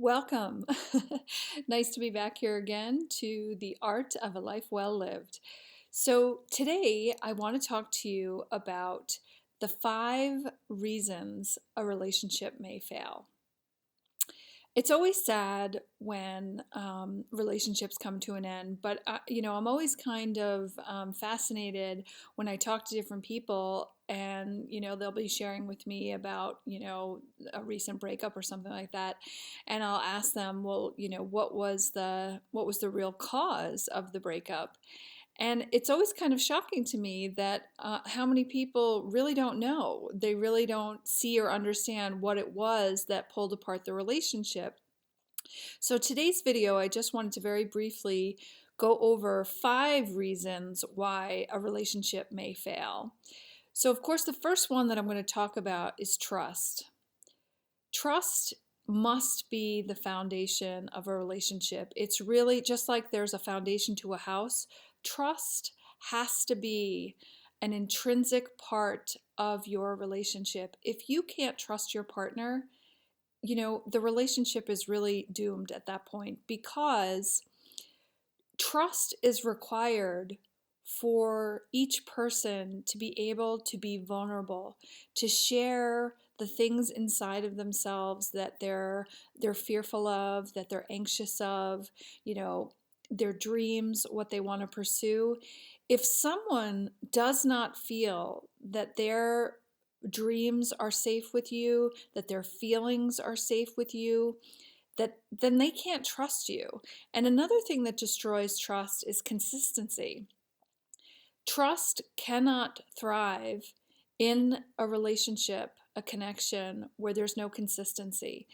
Welcome. Nice to be back here again to the art of a life well lived. So, today I want to talk to you about the 5 reasons a relationship may fail. It's always sad when relationships come to an end, but I'm always kind of fascinated when I talk to different people, and they'll be sharing with me about a recent breakup or something like that, and I'll ask them, well, what was the real cause of the breakup? And it's always kind of shocking to me that how many people really don't know. They really don't see or understand what it was that pulled apart the relationship. So today's video, I just wanted to very briefly go over 5 reasons why a relationship may fail. So of course, the first one that I'm going to talk about is trust. Trust must be the foundation of a relationship. It's really just like there's a foundation to a house. Trust has to be an intrinsic part of your relationship. If you can't trust your partner, the relationship is really doomed at that point, because trust is required for each person to be able to be vulnerable, to share the things inside of themselves that they're fearful of, that they're anxious of, their dreams, what they want to pursue. If someone does not feel that their dreams are safe with you, that their feelings are safe with you, that then they can't trust you. And another thing that destroys trust is consistency. Trust cannot thrive in a relationship, a connection where there's no consistency.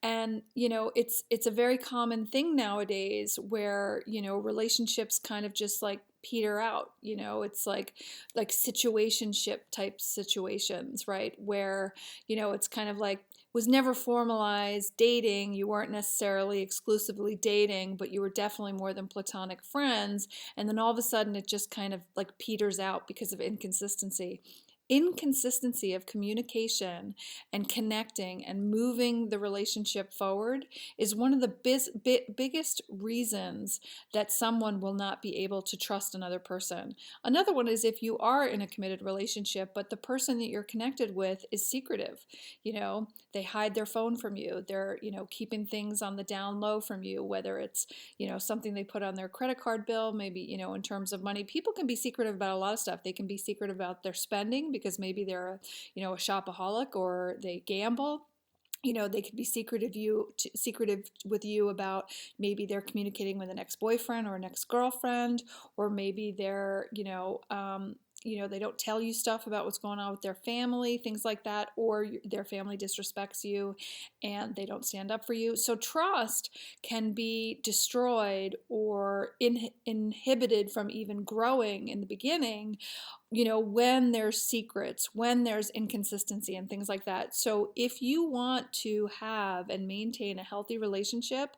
And it's a very common thing nowadays where relationships kind of just like peter out. It's like situationship type situations, right? Where it's kind of like was never formalized dating. You weren't necessarily exclusively dating, but you were definitely more than platonic friends. And then all of a sudden it just kind of like peters out because of inconsistency. Inconsistency of communication and connecting and moving the relationship forward is one of the biggest reasons that someone will not be able to trust another person. Another one is if you are in a committed relationship, but the person that you're connected with is secretive. They hide their phone from you. They're, keeping things on the down low from you, whether it's, something they put on their credit card bill, maybe, in terms of money. People can be secretive about a lot of stuff. They can be secretive about their spending because maybe they're a shopaholic or they gamble. They could be secretive with you about maybe they're communicating with an ex-boyfriend or an ex-girlfriend, or maybe they're, they don't tell you stuff about what's going on with their family, things like that, or their family disrespects you and they don't stand up for you. So trust can be destroyed or inhibited from even growing in the beginning, when there's secrets, when there's inconsistency and things like that. So if you want to have and maintain a healthy relationship,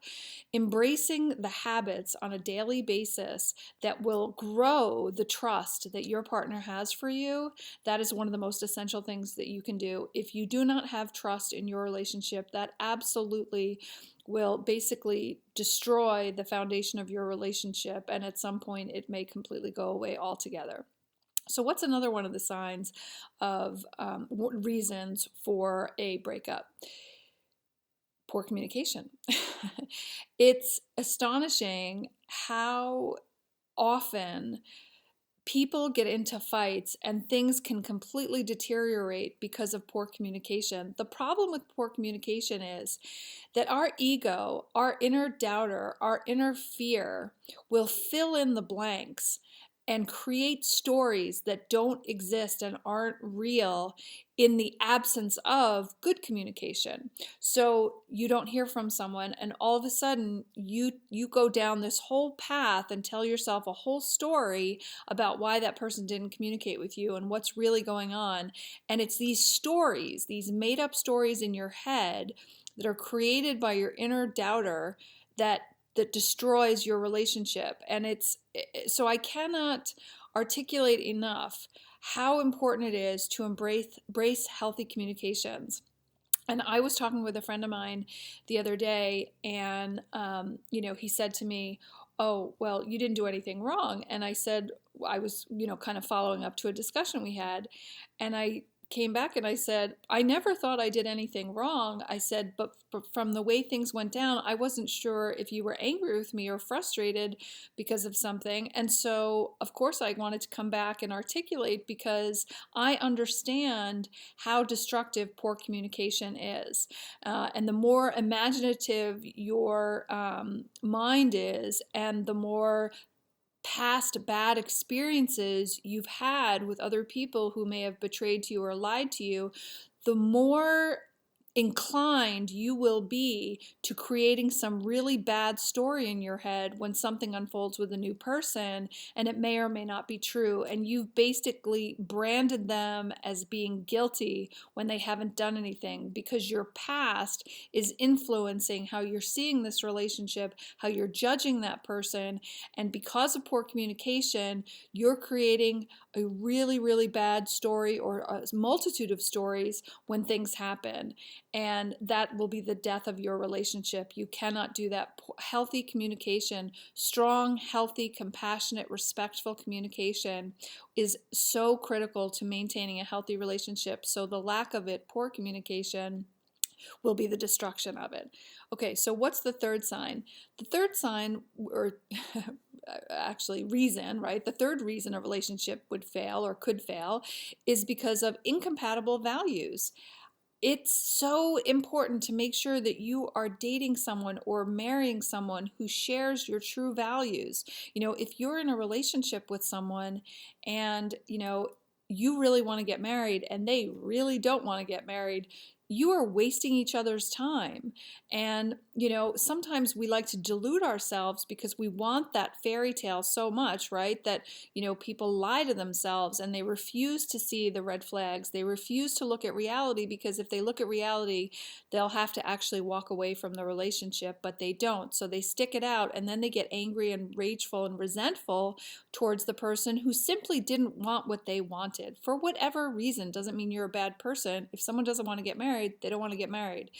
embracing the habits on a daily basis that will grow the trust that your partner has for you, that is one of the most essential things that you can do. If you do not have trust in your relationship, that absolutely will basically destroy the foundation of your relationship, and at some point it may completely go away altogether. So what's another one of the signs of reasons for a breakup? Poor communication. It's astonishing how often people get into fights and things can completely deteriorate because of poor communication. The problem with poor communication is that our ego, our inner doubter, our inner fear will fill in the blanks and create stories that don't exist and aren't real in the absence of good communication. So you don't hear from someone, and all of a sudden you go down this whole path and tell yourself a whole story about why that person didn't communicate with you and what's really going on. And it's these stories, these made up stories in your head that are created by your inner doubter that destroys your relationship. And so I cannot articulate enough how important it is to embrace healthy communications. And I was talking with a friend of mine the other day, and he said to me, "Oh, well, you didn't do anything wrong." And I said, I was, kind of following up to a discussion we had, and I came back and I said, "I never thought I did anything wrong." I said, but from the way things went down, I wasn't sure if you were angry with me or frustrated because of something. And so, of course, I wanted to come back and articulate because I understand how destructive poor communication is. And the more imaginative your mind is, and the more past bad experiences you've had with other people who may have betrayed you or lied to you, the more inclined you will be to creating some really bad story in your head when something unfolds with a new person, and it may or may not be true, and you've basically branded them as being guilty when they haven't done anything, because your past is influencing how you're seeing this relationship, how you're judging that person. And because of poor communication, you're creating a really, really bad story, or a multitude of stories, when things happen. And that will be the death of your relationship. You cannot do that. Healthy communication, strong, healthy, compassionate, respectful communication is so critical to maintaining a healthy relationship. So the lack of it, poor communication, will be the destruction of it. Okay, so what's the third sign? The third sign, or actually reason, right? The third reason a relationship would fail or could fail is because of incompatible values. It's so important to make sure that you are dating someone or marrying someone who shares your true values. If you're in a relationship with someone and, you really want to get married and they really don't want to get married, you are wasting each other's time. And, sometimes we like to delude ourselves because we want that fairy tale so much, right? That, people lie to themselves and they refuse to see the red flags. They refuse to look at reality, because if they look at reality, they'll have to actually walk away from the relationship, but they don't. So they stick it out, and then they get angry and rageful and resentful towards the person who simply didn't want what they wanted. For whatever reason, doesn't mean you're a bad person. If someone doesn't want to get married, they don't want to get married.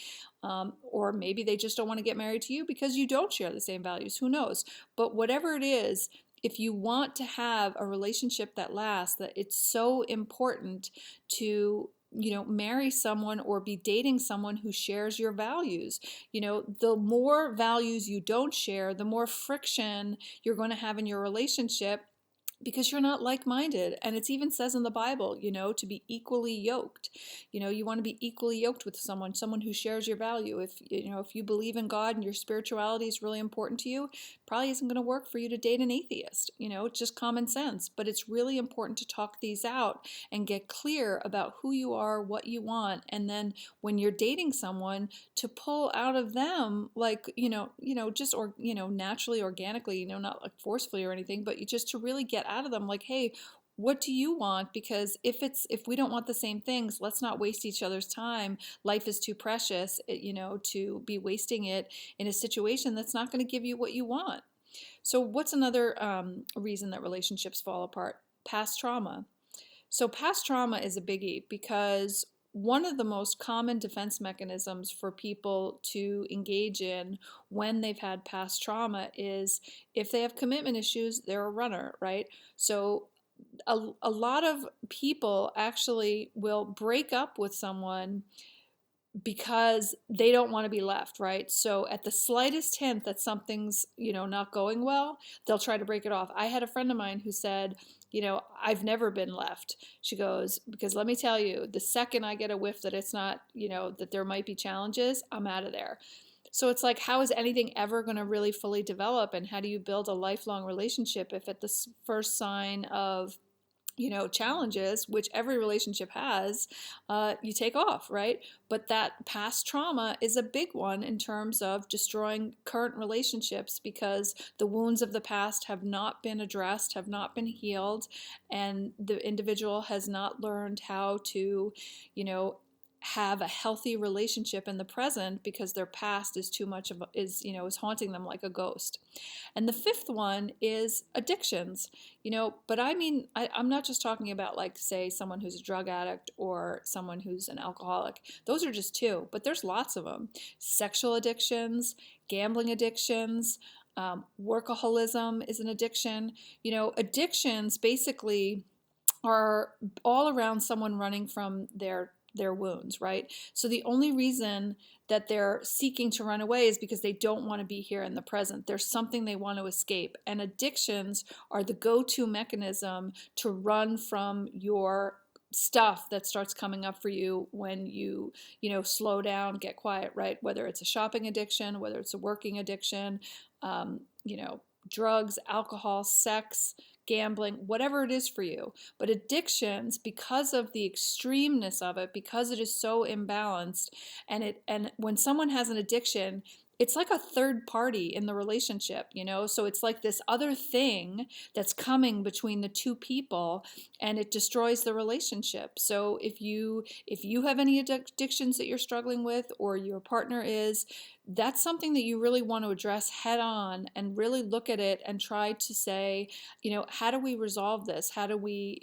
Or maybe they just don't want to get married to you because you don't share the same values. Who knows? But whatever it is, if you want to have a relationship that lasts, that it's so important to marry someone or be dating someone who shares your values. The more values you don't share, the more friction you're going to have in your relationship, because you're not like-minded. And it even says in the Bible, to be equally yoked. You want to be equally yoked with someone who shares your value. If you believe in God and your spirituality is really important to you, probably isn't going to work for you to date an atheist. It's just common sense. But it's really important to talk these out and get clear about who you are, what you want, and then when you're dating someone, to pull out of them, like, just, or naturally, organically, not like forcefully or anything, but just to really get out of them, like, hey, what do you want? Because if we don't want the same things, let's not waste each other's time. Life is too precious, to be wasting it in a situation that's not going to give you what you want. So what's another reason that relationships fall apart? Past trauma. So past trauma is a biggie, because one of the most common defense mechanisms for people to engage in when they've had past trauma is, if they have commitment issues, they're a runner, right? So a lot of people actually will break up with someone because they don't want to be left, right? So at the slightest hint that something's, not going well, they'll try to break it off. I had a friend of mine who said, I've never been left. She goes, because let me tell you, the second I get a whiff that it's not, that there might be challenges, I'm out of there. So it's like, how is anything ever going to really fully develop? And how do you build a lifelong relationship if at the first sign of challenges, which every relationship has, you take off, right? But that past trauma is a big one in terms of destroying current relationships, because the wounds of the past have not been addressed, have not been healed, and the individual has not learned how to, have a healthy relationship in the present because their past is too much of is haunting them like a ghost. And the fifth one is addictions, but I mean, I'm not just talking about, like, say, someone who's a drug addict or someone who's an alcoholic. Those are just two, but there's lots of them. Sexual addictions, gambling addictions, workaholism is an addiction. Addictions basically are all around someone running from their wounds, right? So the only reason that they're seeking to run away is because they don't want to be here in the present. There's something they want to escape. And addictions are the go-to mechanism to run from your stuff that starts coming up for you when slow down, get quiet, right? Whether it's a shopping addiction, whether it's a working addiction, um, you know, drugs, alcohol, sex, gambling, whatever it is for you. But addictions, because of the extremeness of it, because it is so imbalanced, and when someone has an addiction, it's like a third party in the relationship, so it's like this other thing that's coming between the two people, and it destroys the relationship. So if you have any addictions that you're struggling with, or your partner is, that's something that you really want to address head on and really look at it and try to say, how do we resolve this? How do we,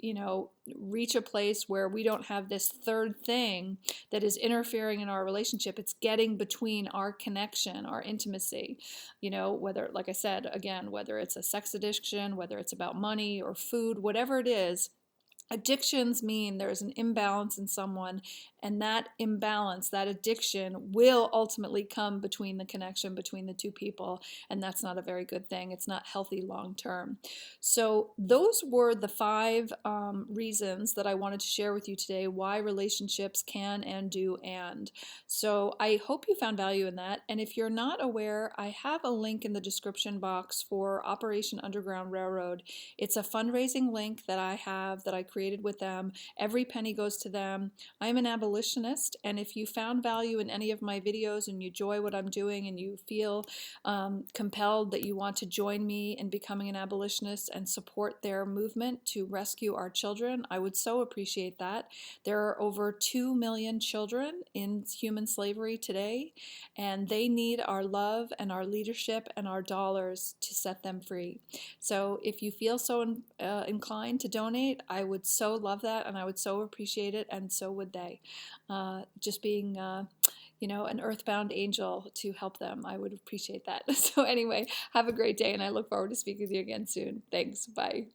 reach a place where we don't have this third thing that is interfering in our relationship? It's getting between our connection, our intimacy, whether, like I said, again, whether it's a sex addiction, whether it's about money or food, whatever it is. Addictions mean there's an imbalance in someone, and that imbalance, that addiction, will ultimately come between the connection between the two people, and that's not a very good thing. It's not healthy long term. So those were the five reasons that I wanted to share with you today why relationships can and do and. So I hope you found value in that, and if you're not aware, I have a link in the description box for Operation Underground Railroad. It's a fundraising link that I have that I created with them. Every penny goes to them. I'm an abolitionist, and if you found value in any of my videos and you enjoy what I'm doing and you feel compelled that you want to join me in becoming an abolitionist and support their movement to rescue our children, I would so appreciate that. There are over 2 million children in human slavery today, and they need our love and our leadership and our dollars to set them free. So if you feel so inclined to donate, I would so love that, and I would so appreciate it, and so would they. Just being an earthbound angel to help them, I would appreciate that. So anyway, have a great day, and I look forward to speaking with you again soon. Thanks. Bye.